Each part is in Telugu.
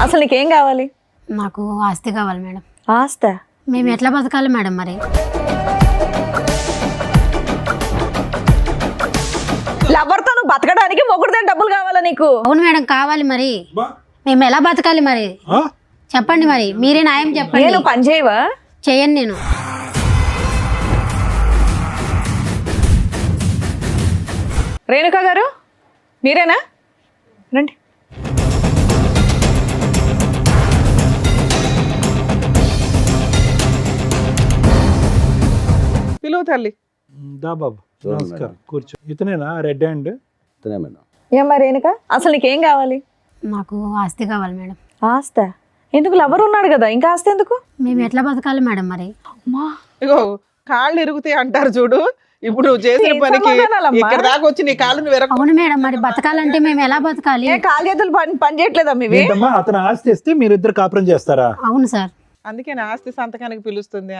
అసలు నీకేం కావాలి? నాకు ఆస్తి కావాలి మేడం. ఆస్తా? మేము ఎట్లా బతకాలి మేడం మరి? లవర్తో నువ్వు బతకడానికి మొగుడుతో డబ్బులు కావాలా నీకు? అవును మేడం కావాలి మరి. మేము ఎలా బతకాలి మరి చెప్పండి, మరి మీరే న్యాయం చెప్పండి. నేను పని చేయవా? చేయను నేను. రేణుకా గారు మీరేనా? రండి. పిలువు తల్లి. దా బాబు నమస్కారం, కూర్చో. ఇతనేనా రెడ్ హ్యాండ్? మేడం. ఏమ్మా రేణుకా, అసలు నీకేం కావాలి? నాకు ఆస్తి కావాలి మేడం. ఆస్తా? ఎందుకు? లవర్ ఉన్నాడు కదా, ఇంకా ఆస్తి ఎందుకు? మేము ఎట్లా బతకాలి మేడం మరి? ఇగో కాళ్ళు ఇరుగుతాయి అంటారు చూడు, ఇప్పుడు నువ్వు చేసిన పనికి ఇక్కడ దాకా వచ్చి నీ కాళ్ళు నువ్వు అవును మేడం, మరి బతకాలంటే మేము ఎలా బతకాలి? కాలు చేతులు పని చేయట్లేదా మీవి? ఏంటమ్మా, అతను ఆస్తి ఇస్తే మీరిద్దరు కాపురం చేస్తారా? అవును సార్. అందుకే నా ఆస్తి సంతకానికి పిలుస్తుంది.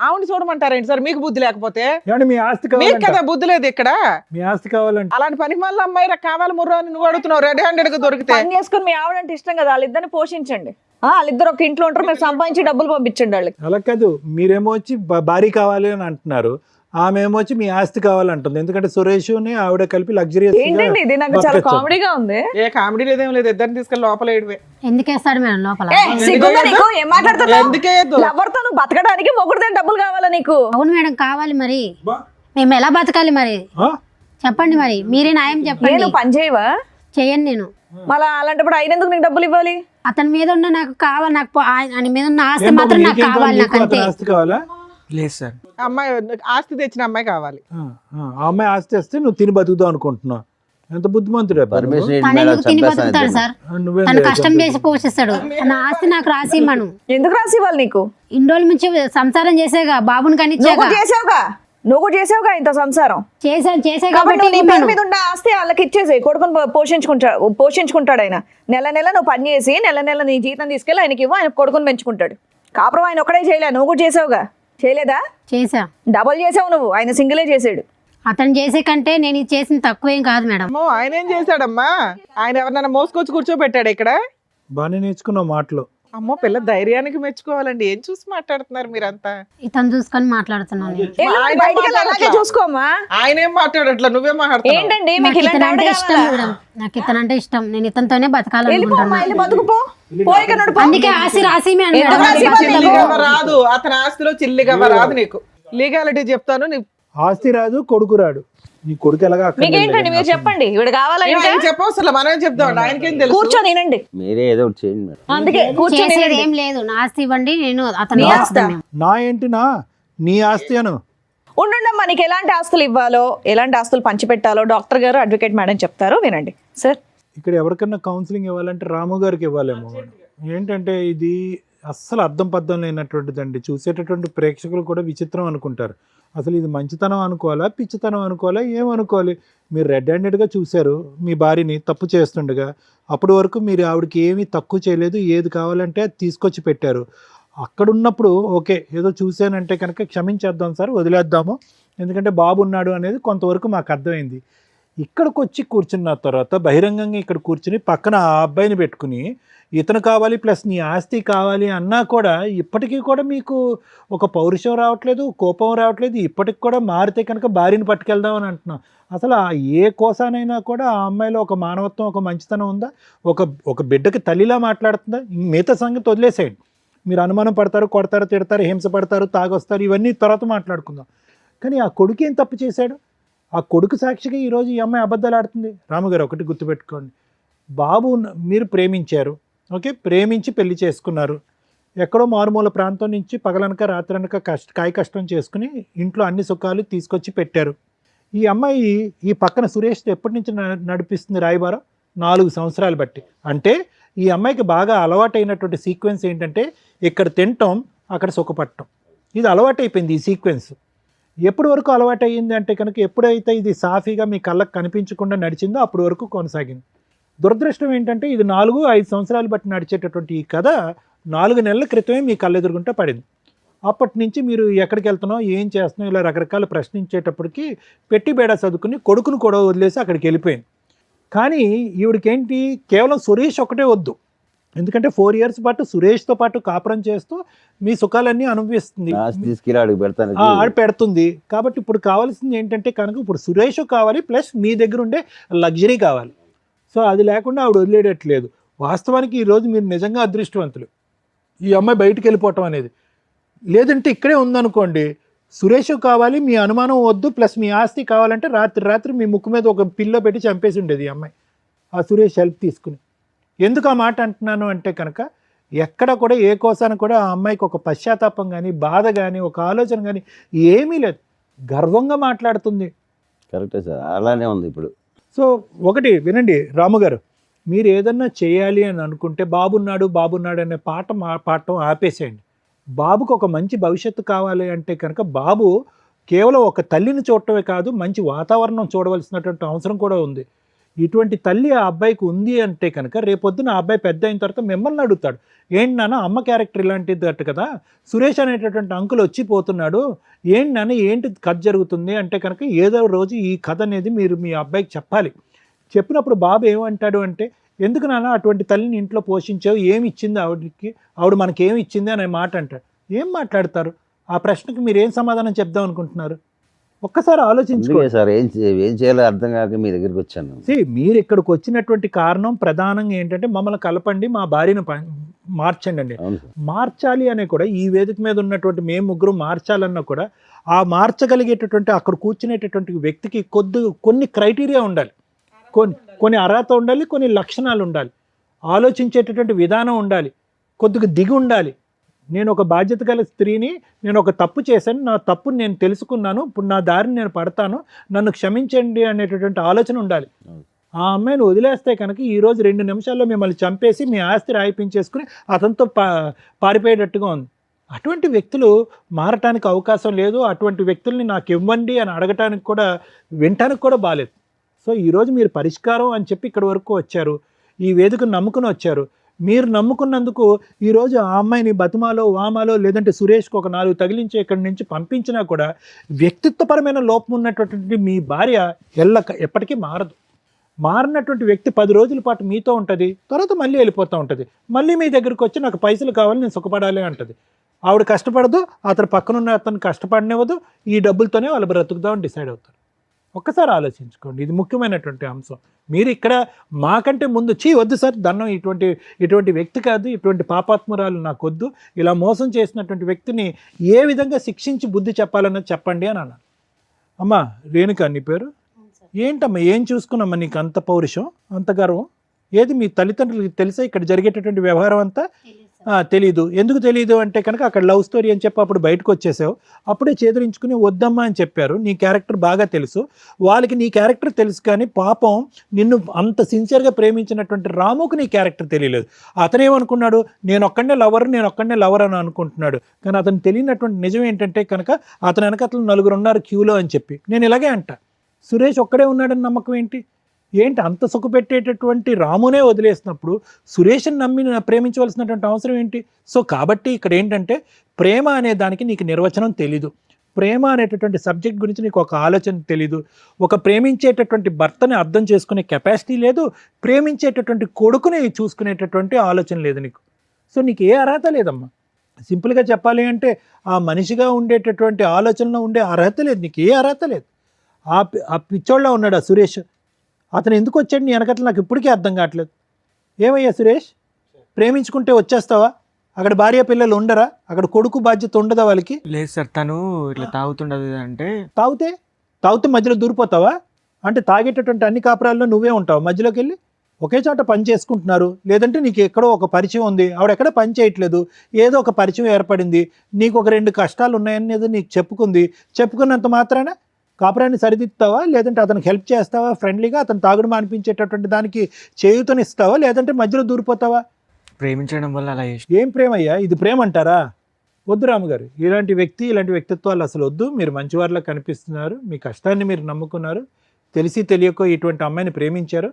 ఆవిడ చూడమంటారేంటి సార్? మీకు బుద్ధి లేకపోతే? ఏమండి మీ ఆస్తి మీకు కావాలంట? కదా బుద్ధి లేదు ఇక్కడ. మీ ఆస్తి కావాలంటే అలాంటి పనికి మళ్ళీ అమ్మాయి కావాలి ముర్రో అని నువ్వు అడుగుతున్నావు. రెడ్ హ్యాండెడ్ గా దొరికితే పని చేసుకుని మీ ఆవిడంటే ఇష్టం కదా, వాళ్ళిద్దరిని పోషించండి. వాళ్ళిద్దరు ఒక ఇంట్లో ఉంటారు, మీరు సంపాదించి డబ్బులు పంపించండి వాళ్ళకి. అలా కాదు, మీరేమో వచ్చి భారీ కావాలి అని అంటున్నారు, ఆమె ఏమో వచ్చి మీ ఆస్తి కావాలంటుంది. ఎందుకంటే సురేష్ ఆవిడ కలిపి లగ్జరియస్. ఏంటండి ఇది? నాకు చాలా కామెడీగా ఉంది. ఏ కామెడీ లేదేం లేదు, ఇద్దరిని తీసుకెళ్ళి లోపల వేయడమే. ఎందుకు వేస్తాడు మేడం లోపల? సిగ్గుందా నీకు? ఏం మాట్లాడుతున్నావు? ఎందుకే లవర్తో నువ్వు బతకడానికి మొగుడుతో డబ్బులు కావాలా నీకు? అవును మేడం కావాలి మరి. మేము ఎలా బతకాలి మరి చెప్పండి, మరి మీరే న్యాయం చెప్పండి. నేను పని చేయవా? చేయను నేను. మళ్ళీ అలాంటప్పుడు అయినందుకు నీకు డబ్బులు ఇవ్వాలి? అతని మీద ఉన్న నాకు కావాలి, నాకు ఆయన మీద ఉన్న ఆస్తి మాత్రం నాకు కావాలి. నాకు అంతే. ఆస్తి కావాలా? లేదు సార్. అమ్మాయి ఆస్తి తెచ్చిన అమ్మాయి కావాలి. ఆ అమ్మాయి ఆస్తి వస్తే నువ్వు తిని బతుకుదాం అనుకుంటున్నావు. ఎంత బుద్ధిమంతుడే. తను ఎందుకు తిని బతుకుతాడు సార్? తను కష్టం చేసి పోషిస్తాడు. నా ఆస్తి నాకు రాసి ఇమ్మను. ఎందుకు రాసి ఇవ్వాలి నీకు? ఇన్ని రోజుల నుంచి సంసారం చేసేగా, బాబుని కనిచ్చాగా. నువ్వు చేసావుగా ఇంత సంసారం. చేసే కాబట్టి నీ పేరు మీద ఉన్న ఆస్తి వాళ్ళకి ఇచ్చేసి కొడుకుని పోషించుకుంటాడు ఆయన. నెల నెల నువ్వు పని చేసి నెల నెల నీ జీతం తీసుకెళ్ళి ఆయనకి ఇవ్వు, ఆయన కొడుకుని పెంచుకుంటాడు. కాపురం ఆయన ఒకడే చేయలే, నువ్వు కూడా చేసావుగా. చేయలేదా? చేసా. డబుల్ చేసావు నువ్వు, ఆయన సింగిలే చేసాడు. అతను చేసే కంటే నేను ఇది చేసిన తక్కువేం కాదు మేడం. అమ్మో ఆయన ఏం చేశాడమ్మా? ఆయన ఎవరినైనా మోసుకొచ్చి కూర్చోబెట్టాడు ఇక్కడ? బాగానే నేర్చుకున్నావు మాటలు. అమ్మో పిల్ల ధైర్యానికి మెచ్చుకోవాలండి. ఏం చూసి మాట్లాడుతున్నారు మీరంతా? ఇతను చూసుకొని మాట్లాడుతున్నాను. చూసుకోమ్మా. ఆయన ఏం మాట్లాడట్లా, నువ్వే మాట్లాడుతున్నావు. ఏంటండి నాకు ఇతనంటే ఇష్టం మేడం, నాకు ఇతనంటే ఇష్టం. నేను ఇతనితోనే బతకాలనుకుంటున్నాను. అందుకే ఆస్తి రాసి చిల్లిగవ్వ రాదు, అతని ఆస్తిలో చిల్లిగవ్వ రాదు. నీకు లీగాలిటీ చెప్తాను. ఆస్తి రాదు, కొడుకు రాడు. నీ కొడుకు ఎలాగా? మీకేంటండి? మీరు చెప్పండి. ఇవిడ కావాలంటే చెప్పవసరం, మనమే చెప్తాం. ఆయనకేం తెలుసు? కూర్చొని వినండి. మీరే ఏదో ఒకటి చేయండి మేడం. అందుకే కూర్చొని చేసేది ఏం లేదు. నా ఆస్తి ఇవ్వండి, నేను అతను నా ఏంటి నీ ఆస్తి అను. ఉండుండమ్మా, నీకు ఎలాంటి ఆస్తులు ఇవ్వాలో, ఎలాంటి ఆస్తులు పంచిపెట్టాలో డాక్టర్ గారు, అడ్వకేట్ మేడం చెప్తారు, వినండి. సార్, ఇక్కడ ఎవరికన్నా కౌన్సిలింగ్ ఇవ్వాలంటే రాము గారికి ఇవ్వాలేమో. ఏంటంటే ఇది అస్సలు అర్థం పద్ధం లేనటువంటిదండి. చూసేటటువంటి ప్రేక్షకులు కూడా విచిత్రం అనుకుంటారు. అసలు ఇది మంచితనం అనుకోవాలా, పిచ్చితనం అనుకోవాలా, ఏమనుకోవాలి? మీరు రెడ్ హ్యాండెడ్గా చూశారు మీ భార్యని తప్పు చేస్తుండగా. అప్పటి వరకు మీరు ఆవిడకి ఏమీ తక్కువ చేయలేదు, ఏది కావాలంటే అది తీసుకొచ్చి పెట్టారు. అక్కడున్నప్పుడు ఓకే, ఏదో చూశానంటే కనుక క్షమించేద్దాం సార్, వదిలేద్దాము, ఎందుకంటే బాబు ఉన్నాడు అనేది కొంతవరకు మాకు అర్థమైంది. ఇక్కడికి వచ్చి కూర్చున్న తర్వాత బహిరంగంగా ఇక్కడ కూర్చుని పక్కన ఆ అబ్బాయిని పెట్టుకుని ఇతను కావాలి ప్లస్ నీ ఆస్తి కావాలి అన్నా కూడా ఇప్పటికీ కూడా మీకు ఒక పౌరుషం రావట్లేదు, కోపం రావట్లేదు. ఇప్పటికి కూడా మారితే కనుక భార్యని పట్టుకెళ్దామని అంటున్నాం. అసలు ఏ కోసానైనా కూడా ఆ అమ్మాయిలో ఒక మానవత్వం, ఒక మంచితనం ఉందా? ఒక బిడ్డకి తల్లిలా మాట్లాడుతుందా? మిగతా సంగతి వదిలేసేయండి. మీరు అనుమానం పడతారు, కొడతారు, తిడతారు, హింస పడతారు, తాగొస్తారు, ఇవన్నీ తర్వాత మాట్లాడుకుందాం. కానీ ఆ కొడుకు ఏం తప్పు చేశాడు? ఆ కొడుకు సాక్షిగా ఈరోజు ఈ అమ్మాయి అబద్ధాలు ఆడుతుంది. రాముగారు ఒకటి గుర్తుపెట్టుకోండి, బాబు మీరు ప్రేమించారు, ఓకే, ప్రేమించి పెళ్లి చేసుకున్నారు. ఎక్కడో మారుమూల ప్రాంతం నుంచి పగలనక రాత్రనక కాయ కష్టం చేసుకుని ఇంట్లో అన్ని సుఖాలు తీసుకొచ్చి పెట్టారు. ఈ అమ్మాయి ఈ పక్కన సురేష్ ఎప్పటి నుంచి నడిపిస్తుంది రాయబారం? 4 సంవత్సరాలు బట్టి. అంటే ఈ అమ్మాయికి బాగా అలవాటైనటువంటి సీక్వెన్స్ ఏంటంటే ఇక్కడ తినటం, అక్కడ సుఖపడటం. ఇది అలవాటైపోయింది ఈ సీక్వెన్స్. ఎప్పటి వరకు అలవాటు అయ్యింది అంటే కనుక ఎప్పుడైతే ఇది సాఫీగా మీ కళ్ళకు కనిపించకుండా నడిచిందో అప్పటి వరకు కొనసాగింది. దురదృష్టం ఏంటంటే ఇది 4-5 సంవత్సరాలు బట్టి నడిచేటటువంటి ఈ కథ 4 నెలల క్రితమే మీ కళ్ళెదురుగుంటే పడింది. అప్పటి నుంచి మీరు ఎక్కడికి వెళ్తున్నావు, ఏం చేస్తున్నావు, ఇలా రకరకాల ప్రశ్నించేటప్పటికి పెట్టి బేడా చదువుకుని కొడుకును కూడా వదిలేసి అక్కడికి వెళ్ళిపోయింది. కానీ ఈవిడికేంటి, కేవలం సురేష్ ఒకటే వద్దు, ఎందుకంటే 4 years పాటు సురేష్తో పాటు కాపురం చేస్తూ మీ సుఖాలన్నీ అనుభవిస్తుంది, ఆస్తి తీసుకెళ్ళి ఆడికి పెడతాను ఆడ పెడుతుంది. కాబట్టి ఇప్పుడు కావాల్సింది ఏంటంటే కనుక ఇప్పుడు సురేష్ కావాలి, ప్లస్ మీ దగ్గర ఉండే లగ్జరీ కావాలి. సో అది లేకుండా ఆవిడ వదిలేయట్లేదు. వాస్తవానికి ఈరోజు మీరు నిజంగా అదృష్టవంతులు, ఈ అమ్మాయి బయటికి వెళ్ళిపోవటం అనేది. లేదంటే ఇక్కడే ఉందనుకోండి, సురేష్ కావాలి, మీ అనుమానం వద్దు, ప్లస్ మీ ఆస్తి కావాలంటే రాత్రి మీ ముక్కు మీద ఒక పిల్లో పెట్టి చంపేసి ఉండేది ఈ అమ్మాయి, ఆ సురేష్ హెల్ప్ తీసుకుని. ఎందుకు ఆ మాట అంటున్నాను అంటే కనుక ఎక్కడ కూడా ఏ కోసాన కూడా ఆ అమ్మాయికి ఒక పశ్చాత్తాపం కానీ, బాధ కానీ, ఒక ఆలోచన కానీ ఏమీ లేదు. గర్వంగా మాట్లాడుతుంది. కరెక్టే సార్, అలానే ఉంది ఇప్పుడు. సో ఒకటి వినండి రాము గారు, మీరు ఏదన్నా చేయాలి అని అనుకుంటే బాబున్నాడు అనే పాడటం ఆపేసేయండి. బాబుకు ఒక మంచి భవిష్యత్తు కావాలి అంటే కనుక బాబు కేవలం ఒక తల్లిని చూడటమే కాదు, మంచి వాతావరణం చూడవలసినటువంటి అవసరం కూడా ఉంది. ఇటువంటి తల్లి ఆ అబ్బాయికి ఉంది అంటే కనుక రేపొద్దున ఆ అబ్బాయి పెద్ద అయిన తర్వాత మిమ్మల్ని అడుగుతాడు, ఏంటి నాన్న అమ్మ క్యారెక్టర్ ఇలాంటిది అట్టు కదా, సురేష్ అనేటటువంటి అంకుల్ వచ్చిపోతున్నాడు, ఏంటి నాన్న ఏంటి కథ జరుగుతుంది అంటే కనుక ఏదో రోజు ఈ కథ అనేది మీరు మీ అబ్బాయికి చెప్పాలి. చెప్పినప్పుడు బాబు ఏమంటాడు అంటే, ఎందుకు నాన్న అటువంటి తల్లిని ఇంట్లో పోషించావు, ఏమి ఇచ్చింది ఆవిడకి, ఆవిడ మనకేమి ఇచ్చింది అనే మాట అంటాడు. ఏం మాట్లాడతారు? ఆ ప్రశ్నకి మీరు ఏం సమాధానం చెప్దాం అనుకుంటున్నారు? ఒక్కసారి ఆలోచించుకోండి సార్. ఏం చేయాలో అర్థం కాక మీ దగ్గరికి వచ్చాను. మీరు ఇక్కడికి వచ్చినటువంటి కారణం ప్రధానంగా ఏంటంటే మమ్మల్ని కలపండి, మా భార్యను మార్చండి అండి. మార్చాలి అనే కూడా ఈ వేదిక మీద ఉన్నటువంటి మేము ముగ్గురు మార్చాలన్నా కూడా ఆ మార్చగలిగేటటువంటి అక్కడ కూర్చునేటటువంటి వ్యక్తికి కొన్ని క్రైటీరియా ఉండాలి, కొన్ని అర్హత ఉండాలి, కొన్ని లక్షణాలు ఉండాలి, ఆలోచించేటటువంటి విధానం ఉండాలి, కొద్దిగా దిగి ఉండాలి. నేను ఒక బాధ్యత గల స్త్రీని, నేను ఒక తప్పు చేశాను, నా తప్పుని నేను తెలుసుకున్నాను, ఇప్పుడు నా దారిని నేను పడతాను, నన్ను క్షమించండి అనేటటువంటి ఆలోచన ఉండాలి. ఆ అమ్మాయిని వదిలేస్తే కనుక ఈరోజు 2 నిమిషాల్లో మిమ్మల్ని చంపేసి మీ ఆస్తి రాయిపించేసుకుని అతనితో పారిపోయేటట్టుగా ఉంది. అటువంటి వ్యక్తులు మారటానికి అవకాశం లేదు. అటువంటి వ్యక్తుల్ని నాకు ఇవ్వండి అని అడగటానికి కూడా వినటానికి కూడా బాలేదు. సో ఈరోజు మీరు పరిష్కారం అని చెప్పి ఇక్కడి వరకు వచ్చారు, ఈ వేదికను నమ్ముకుని వచ్చారు. మీరు నమ్ముకున్నందుకు ఈరోజు ఆ అమ్మాయిని బతుమాలో వామాలో లేదంటే సురేష్కి ఒక 4 తగిలించి ఇక్కడి నుంచి పంపించినా కూడా వ్యక్తిత్వపరమైన లోపం ఉన్నటువంటి మీ భార్య ఎప్పటికీ మారదు. మారినటువంటి వ్యక్తి 10 రోజుల పాటు మీతో ఉంటుంది, తర్వాత మళ్ళీ వెళ్ళిపోతూ ఉంటుంది. మళ్ళీ మీ దగ్గరికి వచ్చి నాకు పైసలు కావాలి, నేను సుఖపడాలి అంటుంది. ఆవిడ కష్టపడదు, అతను పక్కనున్న అతను కష్టపడనివ్వదు, ఈ డబ్బులతోనే వాళ్ళు బ్రతుకుదామని డిసైడ్ అవుతారు. ఒక్కసారి ఆలోచించుకోండి, ఇది ముఖ్యమైనటువంటి అంశం. మీరు ఇక్కడ మాకంటే ముందు వద్దు సార్ దండం, ఇటువంటి వ్యక్తి కాదు, ఇటువంటి పాపాత్మురాలు నాకు వద్దు, ఇలా మోసం చేసినటువంటి వ్యక్తిని ఏ విధంగా శిక్షించి బుద్ధి చెప్పాలన్నది చెప్పండి అని అన్నాను. అమ్మా రేణుక నీ పేరు ఏంటమ్మా, ఏం చూసుకున్నామ్మా నీకు అంత పౌరుషం, అంత గర్వం? ఏది మీ తల్లిదండ్రులకి తెలుసా ఇక్కడ జరిగేటటువంటి వ్యవహారం అంతా? తెలీదు. ఎందుకు తెలియదు అంటే కనుక అక్కడ లవ్ స్టోరీ అని చెప్పి అప్పుడు బయటకు వచ్చేసావు, అప్పుడే చేదరించుకుని వద్దమ్మా అని చెప్పారు. నీ క్యారెక్టర్ బాగా తెలుసు, వాళ్ళకి నీ క్యారెక్టర్ తెలుసు, కానీ పాపం నిన్ను అంత సిన్సియర్గా ప్రేమించినటువంటి రాముకు నీ క్యారెక్టర్ తెలియలేదు. అతనేమనుకున్నాడు, నేను ఒక్కడే లవర్ అని అనుకుంటున్నాడు. కానీ అతను తెలియనటువంటి నిజం ఏంటంటే కనుక అతను వెనకతలు 4 ఉన్నారు క్యూలో అని చెప్పి. నేను ఇలాగే అంట, సురేష్ ఒక్కడే ఉన్నాడని నమ్మకం ఏంటి అంత సుఖపెట్టేటటువంటి రామునే వదిలేసినప్పుడు సురేష్ని నమ్మి ప్రేమించవలసినటువంటి అవసరం ఏంటి? సో కాబట్టి ఇక్కడ ఏంటంటే ప్రేమ అనే దానికి నీకు నిర్వచనం తెలీదు, ప్రేమ అనేటటువంటి సబ్జెక్ట్ గురించి నీకు ఒక ఆలోచన తెలీదు, ఒక ప్రేమించేటటువంటి భర్తని అర్థం చేసుకునే కెపాసిటీ లేదు, ప్రేమించేటటువంటి కొడుకుని చూసుకునేటటువంటి ఆలోచన లేదు నీకు. సో నీకు ఏ అర్హత లేదమ్మా. సింపుల్గా చెప్పాలి అంటే ఆ మనిషిగా ఉండేటటువంటి ఆలోచనలో ఉండే అర్హత లేదు, నీకు ఏ అర్హత లేదు. ఆ పిచ్చోళ్ళ ఉన్నాడు ఆ సురేష్, అతను ఎందుకు వచ్చాడు నీ వెనకట్ల నాకు ఇప్పటికీ అర్థం కావట్లేదు. ఏమయ్యా సురేష్, ప్రేమించుకుంటే వచ్చేస్తావా? అక్కడ భార్య పిల్లలు ఉండరా? అక్కడ కొడుకు బాధ్యత ఉండదా వాళ్ళకి? లేదు సార్, తను ఇట్లా తాగుతుండదు. అంటే తాగితే మధ్యలో దూరిపోతావా? అంటే తాగేటటువంటి అన్ని కాపురాల్లో నువ్వే ఉంటావు మధ్యలోకి వెళ్ళి? ఒకే చోట పని చేసుకుంటున్నారు, లేదంటే నీకు ఎక్కడో ఒక పరిచయం ఉంది, ఆవిడెక్కడ పని చేయట్లేదు, ఏదో ఒక పరిచయం ఏర్పడింది, నీకు ఒక 2 కష్టాలు ఉన్నాయనేది నీకు చెప్పుకున్నంత మాత్రాన కాపురాన్ని సరిదిద్దుతావా? లేదంటే అతనికి హెల్ప్ చేస్తావా? ఫ్రెండ్లీగా అతను తాగుడు మానిపించేటటువంటి దానికి చేయూతనిస్తావా? లేదంటే మధ్యలో దూరిపోతావా? ప్రేమించడం వల్ల అలా ఏం ప్రేమ అయ్యా, ఇది ప్రేమ అంటారా? వద్దు రాముగారు, ఇలాంటి వ్యక్తిత్వాలు అసలు వద్దు. మీరు మంచివారిలా కనిపిస్తున్నారు, మీ కష్టాన్ని మీరు నమ్ముకున్నారు, తెలిసి తెలియకో ఇటువంటి అమ్మాయిని ప్రేమించారు.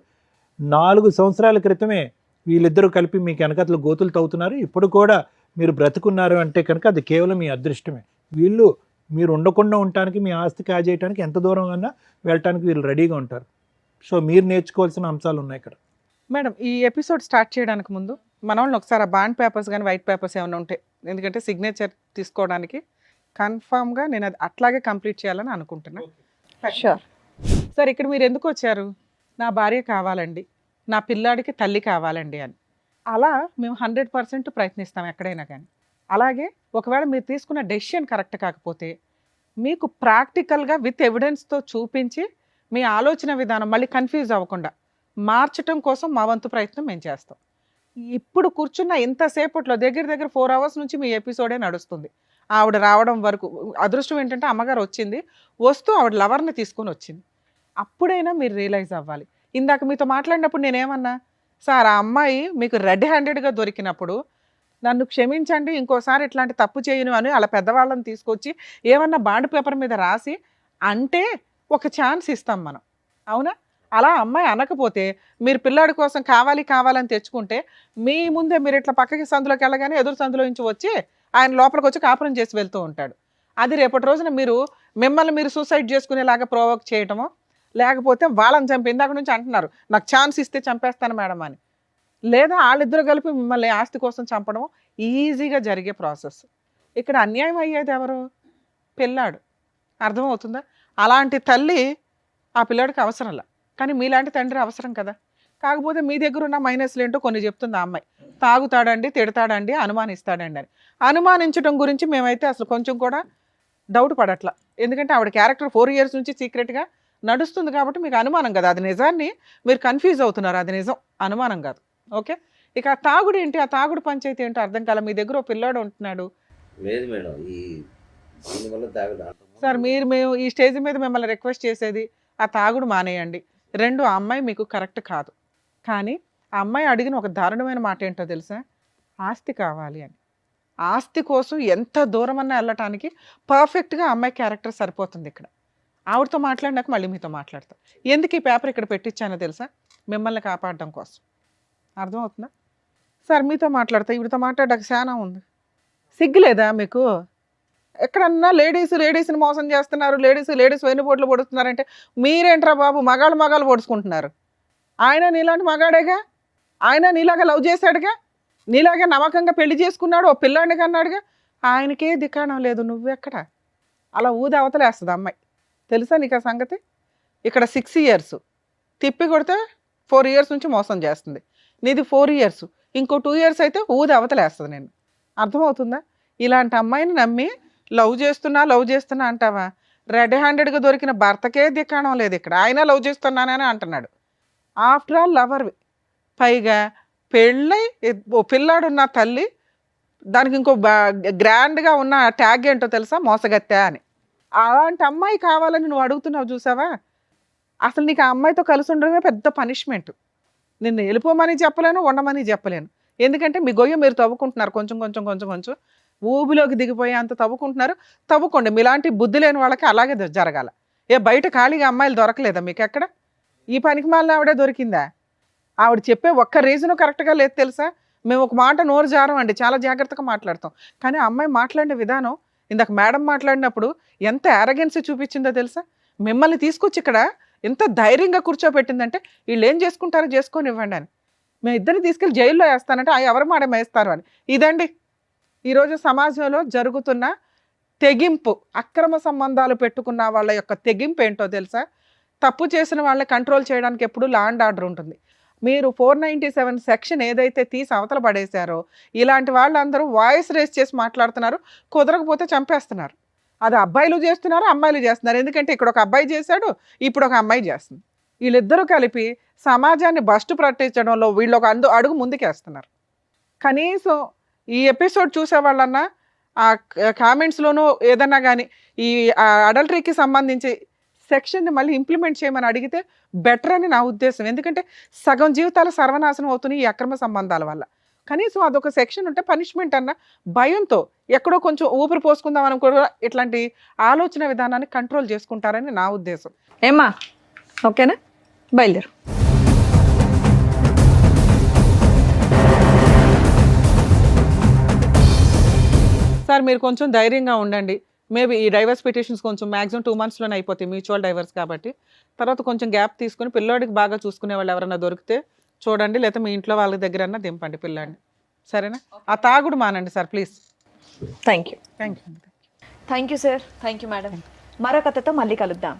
4 సంవత్సరాల క్రితమే వీళ్ళిద్దరూ కలిపి మీకు వెనకతలు గోతులు తవ్వుతున్నారు, ఇప్పుడు కూడా మీరు బ్రతుకున్నారు అంటే కనుక అది కేవలం మీ అదృష్టమే. వీళ్ళు మీరు ఉండకుండా ఉండటానికి, మీ ఆస్తి కాజేయడానికి ఎంత దూరం అన్నా వెళ్ళటానికి వీళ్ళు రెడీగా ఉంటారు. సో మీరు నేర్చుకోవాల్సిన అంశాలు ఉన్నాయి ఇక్కడ. మేడం ఈ ఎపిసోడ్ స్టార్ట్ చేయడానికి ముందు మన వాళ్ళని ఒకసారి ఆ బాండ్ పేపర్స్ కానీ వైట్ పేపర్స్ ఏమైనా ఉంటాయి, ఎందుకంటే సిగ్నేచర్ తీసుకోవడానికి కన్ఫామ్గా నేను అది అట్లాగే కంప్లీట్ చేయాలని అనుకుంటున్నా. షూర్. సార్ ఇక్కడ మీరు ఎందుకు వచ్చారు? నా భార్య కావాలండి, నా పిల్లాడికి తల్లి కావాలండి అని. అలా మేము 100% ప్రయత్నిస్తాం ఎక్కడైనా కానీ. అలాగే ఒకవేళ మీరు తీసుకున్న డెసిషన్ కరెక్ట్ కాకపోతే మీకు ప్రాక్టికల్గా విత్ ఎవిడెన్స్తో చూపించి మీ ఆలోచన విధానం మళ్ళీ కన్ఫ్యూజ్ అవ్వకుండా మార్చటం కోసం మా వంతు ప్రయత్నం మేము చేస్తాం. ఇప్పుడు కూర్చున్న ఇంతసేపట్లో దగ్గర దగ్గర 4 hours నుంచి మీ ఎపిసోడే నడుస్తుంది. ఆవిడ రావడం వరకు అదృష్టం ఏంటంటే అమ్మగారు వచ్చింది, వస్తూ ఆవిడ లవర్ని తీసుకొని వచ్చింది. అప్పుడైనా మీరు రియలైజ్ అవ్వాలి. ఇందాక మీతో మాట్లాడినప్పుడు నేనేమన్నా, సార్ ఆ అమ్మాయి మీకు రెడ్ హ్యాండెడ్గా దొరికినప్పుడు నన్ను క్షమించండి, ఇంకోసారి ఇట్లాంటి తప్పు చేయను అని అలా పెద్దవాళ్ళని తీసుకొచ్చి ఏమన్నా బాండ్ పేపర్ మీద రాసి అంటే ఒక ఛాన్స్ ఇస్తాం మనం, అవునా? అలా అమ్మాయి అనకపోతే మీరు పిల్లాడి కోసం కావాలని తెచ్చుకుంటే మీ ముందే మీరు ఇట్లా పక్కకి సందులోకి వెళ్ళగానే ఎదురు సందులో నుంచి వచ్చి ఆయన లోపలికి వచ్చి కాపురం చేసి వెళ్తూ ఉంటాడు. అది రేపటి రోజున మిమ్మల్ని మీరు సూసైడ్ చేసుకునేలాగా ప్రొవోక్ చేయటమో, లేకపోతే వాళ్ళని చంపి ఇందాక నుంచి అంటున్నారు నాకు ఛాన్స్ ఇస్తే చంపేస్తాను మేడం అని, లేదా వాళ్ళిద్దరు కలిపి మిమ్మల్ని ఆస్తి కోసం చంపడం ఈజీగా జరిగే ప్రాసెస్. ఇక్కడ అన్యాయం అయ్యేది ఎవరు? పిల్లాడు. అర్థమవుతుందా? అలాంటి తల్లి ఆ పిల్లాడికి అవసరంలా, కానీ మీలాంటి తండ్రి అవసరం కదా. కాకపోతే మీ దగ్గర ఉన్న మైనస్లు ఏంటో కొన్ని చెప్తుంది ఆ అమ్మాయి. తాగుతాడండి, తిడతాడండి, అనుమానిస్తాడండి అని. అనుమానించడం గురించి మేమైతే అసలు కొంచెం కూడా డౌట్ పడట్లా, ఎందుకంటే ఆవిడ క్యారెక్టర్ 4 years నుంచి సీక్రెట్గా నడుస్తుంది కాబట్టి మీకు అనుమానం కదా, అది నిజాన్ని మీరు కన్ఫ్యూజ్ అవుతున్నారు, అది నిజం, అనుమానం కాదు. ఓకే, ఇక ఆ తాగుడు ఏంటి, ఆ తాగుడు పంచాయతీ ఏంటో అర్థం కాల. మీ దగ్గర ఓ పిల్లాడు ఉంటున్నాడు. లేదు మేడం, ఈ దీనివల్ల తాగడం సార్ మేము ఈ స్టేజ్ మీద మిమ్మల్ని రిక్వెస్ట్ చేసేది ఆ తాగుడు మానేయండి. 2, ఆ అమ్మాయి మీకు కరెక్ట్ కాదు, కానీ ఆ అమ్మాయి అడిగిన ఒక దారుణమైన మాట ఏంటో తెలుసా? ఆస్తి కావాలి అని. ఆస్తి కోసం ఎంత దూరం అన్నా వెళ్ళటానికి పర్ఫెక్ట్గా అమ్మాయి క్యారెక్టర్ సరిపోతుంది. ఇక్కడ ఆవిడతో మాట్లాడినాక మళ్ళీ మీతో మాట్లాడతా. ఎందుకు ఈ పేపర్ ఇక్కడ పెట్టించానో తెలుసా? మిమ్మల్ని కాపాడడం కోసం. అర్థమవుతుందా? సార్ మీతో మాట్లాడతా, ఈవిడతో మాట్లాడక చాలా ఉంది. సిగ్గులేదా మీకు? ఎక్కడన్నా లేడీస్ని మోసం చేస్తున్నారు, లేడీస్ వెన్నుపోట్లు పొడుస్తున్నారంటే మీరేంట్రా బాబు మగాళ్ళు పొడుచుకుంటున్నారు? ఆయన నీలాంటి మగాడేగా, ఆయన నీలాగా లవ్ చేశాడుగా, నీలాగా నమ్మకంగా పెళ్లి చేసుకున్నాడు, ఓ పిల్లాడిని కన్నాడుగా, ఆయనకే దిక్కాణం లేదు, నువ్వెక్కడ? అలా ఊది అవతలేస్తుంది అమ్మాయి, తెలుసా నీకు ఆ సంగతి? ఇక్కడ 6 years తిప్పి కొడితే 4 years నుంచి మోసం చేస్తుంది. నీది 4 years, ఇంకో 2 years అయితే ఊది అవతలేస్తుంది. నేను అర్థమవుతుందా? ఇలాంటి అమ్మాయిని నమ్మి లవ్ చేస్తున్నా అంటావా? రెడ్ హ్యాండెడ్గా దొరికిన భర్తకే దిక్కాణం లేదు ఇక్కడ, ఆయన లవ్ చేస్తున్నానని అంటున్నాడు. ఆఫ్టర్ ఆల్ లవర్వి, పైగా పెళ్ళై ఓ పిల్లాడున్న తల్లి, దానికి ఇంకో గ్రాండ్గా ఉన్న ట్యాగ్ ఏంటో తెలుసా? మోసగత్తె అని. అలాంటి అమ్మాయి కావాలని నువ్వు అడుగుతున్నావు చూసావా? అసలు నీకు ఆ అమ్మాయితో కలిసి ఉండడమే పెద్ద పనిష్మెంట్. నిన్ను వెళ్ళిపోమని చెప్పలేను, ఉండమని చెప్పలేను, ఎందుకంటే మీ గొయ్య మీరు తవ్వుకుంటున్నారు, కొంచెం ఊబిలోకి దిగిపోయి అంత తవ్వుకోండి. మీలాంటి బుద్ధి లేని వాళ్ళకి అలాగే జరగాల. బయట ఖాళీగా అమ్మాయిలు దొరకలేదా మీకు ఎక్కడ? ఈ పనికి మాలిన ఆవిడే దొరికిందా? ఆవిడ చెప్పే ఒక్క రీజను కరెక్ట్గా లేదు తెలుసా? మేము ఒక మాట నోరు జారం అండి, చాలా జాగ్రత్తగా మాట్లాడతాం, కానీ అమ్మాయి మాట్లాడిన విధానం ఇందాక మేడం మాట్లాడినప్పుడు ఎంత యారగెన్సీ చూపించిందో తెలుసా? మిమ్మల్ని తీసుకొచ్చి ఇక్కడ ఎంత ధైర్యంగా కూర్చోబెట్టిందంటే వీళ్ళు ఏం చేసుకుంటారో చేసుకొని ఇవ్వండి అని. మేము ఇద్దరిని తీసుకెళ్ళి జైల్లో వేస్తానంటే ఎవరు మాట వేస్తారు అని. ఇదండి ఈరోజు సమాజంలో జరుగుతున్న తెగింపు. అక్రమ సంబంధాలు పెట్టుకున్న వాళ్ళ యొక్క తెగింపు ఏంటో తెలుసా? తప్పు చేసిన వాళ్ళని కంట్రోల్ చేయడానికి ఎప్పుడు లా అండ్ ఆర్డర్ ఉంటుంది. మీరు 497 సెక్షన్ ఏదైతే తీసి అవతల పడేశారో, ఇలాంటి వాళ్ళందరూ వాయిస్ రేస్ చేసి మాట్లాడుతున్నారు, కుదరకపోతే చంపేస్తున్నారు. అది అబ్బాయిలు చేస్తున్నారు, అమ్మాయిలు చేస్తున్నారు. ఎందుకంటే ఇక్కడ ఒక అబ్బాయి చేశాడు, ఇప్పుడు ఒక అమ్మాయి చేస్తుంది. వీళ్ళిద్దరూ కలిపి సమాజాన్ని బస్టు పట్టించడంలో వీళ్ళు ఒక అడుగు ముందుకేస్తున్నారు. కనీసం ఈ ఎపిసోడ్ చూసే వాళ్ళన్నా ఆ కామెంట్స్లోనూ ఏదన్నా కానీ ఈ అడల్టరీకి సంబంధించి సెక్షన్ని మళ్ళీ ఇంప్లిమెంట్ చేయమని అడిగితే బెటర్ అని నా ఉద్దేశం. ఎందుకంటే సగం జీవితాలు సర్వనాశనం అవుతున్నాయి ఈ అక్రమ సంబంధాల వల్ల. కనీసం అదొక సెక్షన్ ఉంటే పనిష్మెంట్ అన్న భయంతో ఎక్కడో కొంచెం ఊపిరి పోసుకుందాం అని కూడా ఇట్లాంటి ఆలోచన విధానాన్ని కంట్రోల్ చేసుకుంటారని నా ఉద్దేశం. ఏమ్మా ఓకేనా? బయలుదేరు. సార్ మీరు కొంచెం ధైర్యంగా ఉండండి. మేబీ ఈ డైవర్స్ పిటిషన్స్ కొంచెం మ్యాక్సిమం 2 monthsలోనే అయిపోతాయి, మ్యూచువల్ డైవర్స్ కాబట్టి. తర్వాత కొంచెం గ్యాప్ తీసుకుని పిల్లోడికి బాగా చూసుకునే వాళ్ళు ఎవరైనా దొరికితే చూడండి, లేకపోతే మీ ఇంట్లో వాళ్ళ దగ్గర దింపండి పిల్లాడిని, సరేనా? ఆ తాగుడు మానండి sir please. Thank you thank you. Thank you sir, thank you madam. మరో కథతో మళ్ళీ కలుద్దాం.